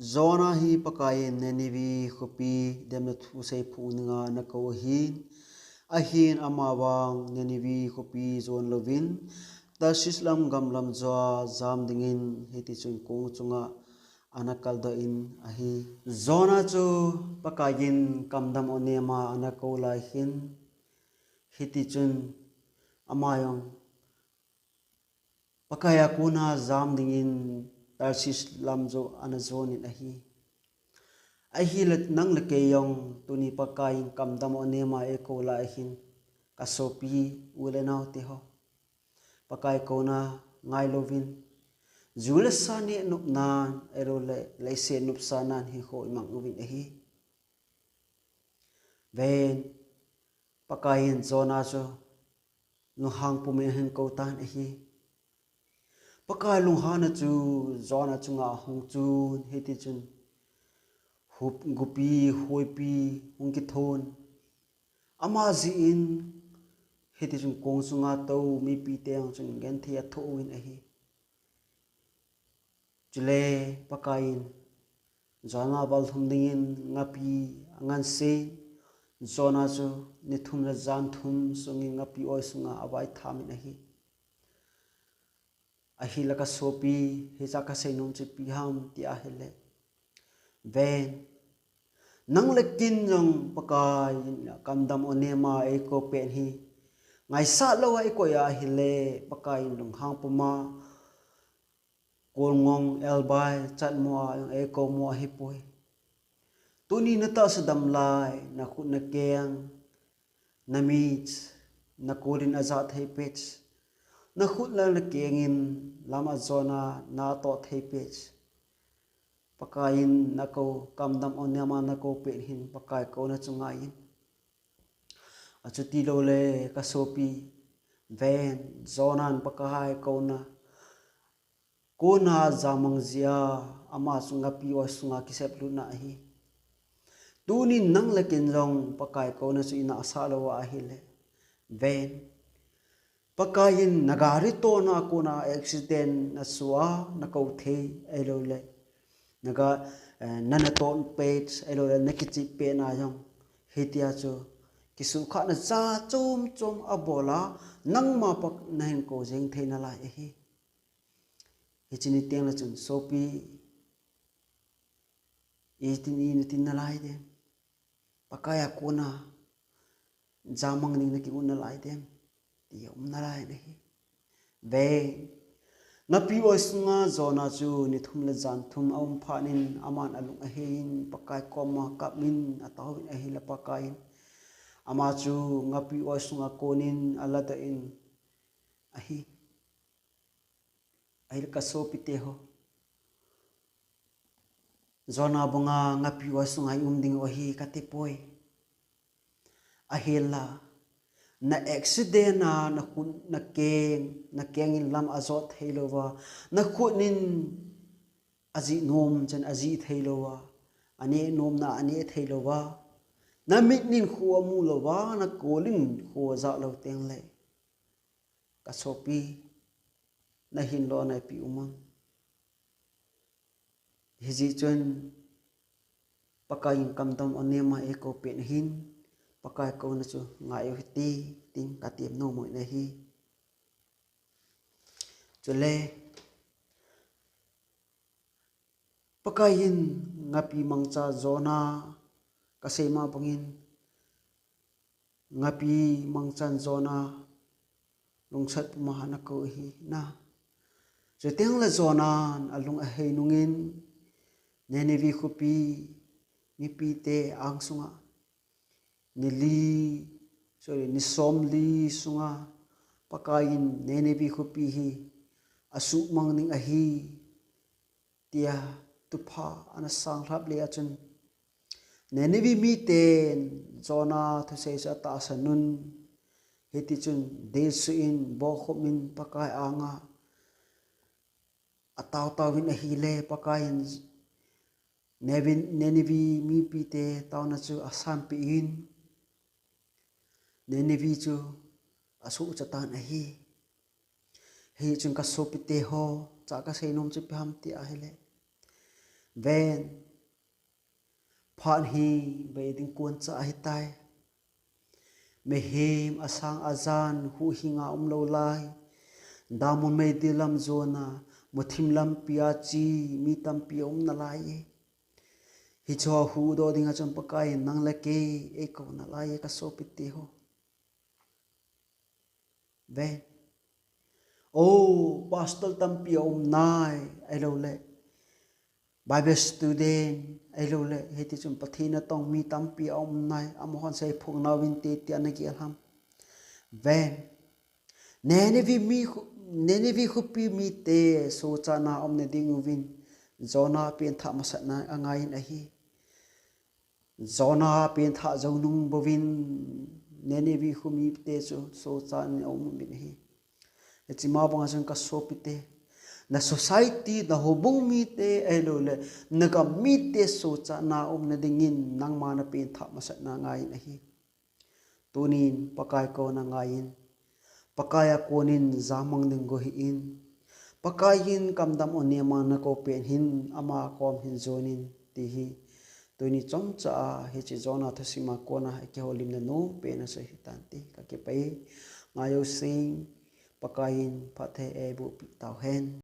zona hi pakai nenivi khopi demna thu sei phuninga na ko hin a hin amawang nenivi khopi zon lovin tasislam gamlam zwa zam dingin heti chung kong chunga anakal do in ahi zona chu pakayin kamdam onema anakola hin heti chun amayong pakaya kuna zam dingin tarsis lamzo anazonin ahi let nang leke yong tuni pakai kamdam onema ekola hin kasopi ulenau te ho pakai kona ngai lovin zula sani nup nan erole leise nup sanan hi ho imang lovin ahi ven pakain zona zo nu hang pumen hen ko tan ahi pakai lung hana chu zona chunga hong chun heti chun hup gupi hoipi hongki thon ama zi in heti chun kong chunga to mi pi teng chun gen thia tho win ahi chule pakain zona bal thum dingin ngapi angan se zona chu ni thum la zan thum sungi ngapi oi sunga awai thamin ahi laka sopi hecha ka seinom che pi ham ti a hele ven nang lekin jong pakai kamdam onema eko pen hi ngai sa lo ai ko ya hele pakai lung hang puma kolngong elbai chat mo eko mo hi poi tuni nata sadam lai na khut na keng na mit na kolin azat he pech na khut la na kengin lama zona na to thei pech pakain na ko kamdam onema na ko pe hin pakai ko na chungai achuti lo le kasopi ven zonan pakai ko na zamang zia ama sunga pi wa sunga kisep lu na hi tuni nang lekin long pakai ko na su ina asalo wa hi le ven pakain nagari to na ko na accident na suwa na ko the elo le naga nana ton page elo le nakichi pe na yong hetia chu kisu kha na cha chom chom abola nang ma pak na hin ko jeng theina la hi hichini teng la chun sopi ni tin na lai de pakaya ko na jamang ning na ki un na lai de ti na lai ne hi ve ngapi osunga zona chu ni thum la jan thum aum phanin aman alung ahin pakai koma kapmin atawin ahila pakai ama chu ngapi osunga konin alata in ahi ahil kasopi te ho zona bunga ngapi osunga umding ohi katipoi ahila na accident na keng in lam azot theilowa na khunin aji nom chen aji theilowa ane nom na ane theilowa na mitnin khuwa mu lowa na kolin khuwa za lo teng le kasopi na hin lo na pi umang hiji chen pakai kamdam onema eko pen hin pakai ko na chu ngai hiti ting katiem no moi na hi chule pakain ngapi mangcha zona kasema bangin ngapi mangchan zona lungsat mahana ko hi na jeteng la zona alung a hei nungin nenevi khupi mi pi te ang sunga ni somli sunga pakain nenevi khupi hi asu mangning ahi tia tupha ana sang hlap le achun nenevi mi ten zona thusei sa ta sanun heti chun de su in bo khomin pakai anga ataw tawin ahi le pakain nenevi mi pi te tawna chu asam pi in nenevi chu asu chatan ahi hei chun ka sopi te ho cha ka sei nom chu pam ti a hele ven phan hi be ding kun cha hi tai me him asang azan hu hinga lo lai damun me dilam zona mothim lam pia chi mi tam pi na lai hi cho hu do dinga cham pakai nang la ke e ko na lai ka so piti ho ven oh pastor tam pi nai ai lo le Bible student ai lo le heti chum pathina tong mi tam pi nai amhon sai phung na win te ti an ki ham ven nene vi khupi mi te so cha na ne ding win zona pen tha masat na angai na hi zona pen tha zonung bovin nene vi khumi te so cha ni min hi echima bang jang ka so pite na society na hobung mi te elo le naga mi te so cha na na dingin nang ma na pen tha masat na ngai na hi tunin pakai ko na ngain pakaya konin zamang ding go hi in pakayin kamdam onema na ko pen hin ama kom hin zonin ti hi tuni chong cha hi chi zona thasima kona ke holim na no pe na sa hitan ti ka ke pai ngayo sing pakayin pathe e bu pi tau hen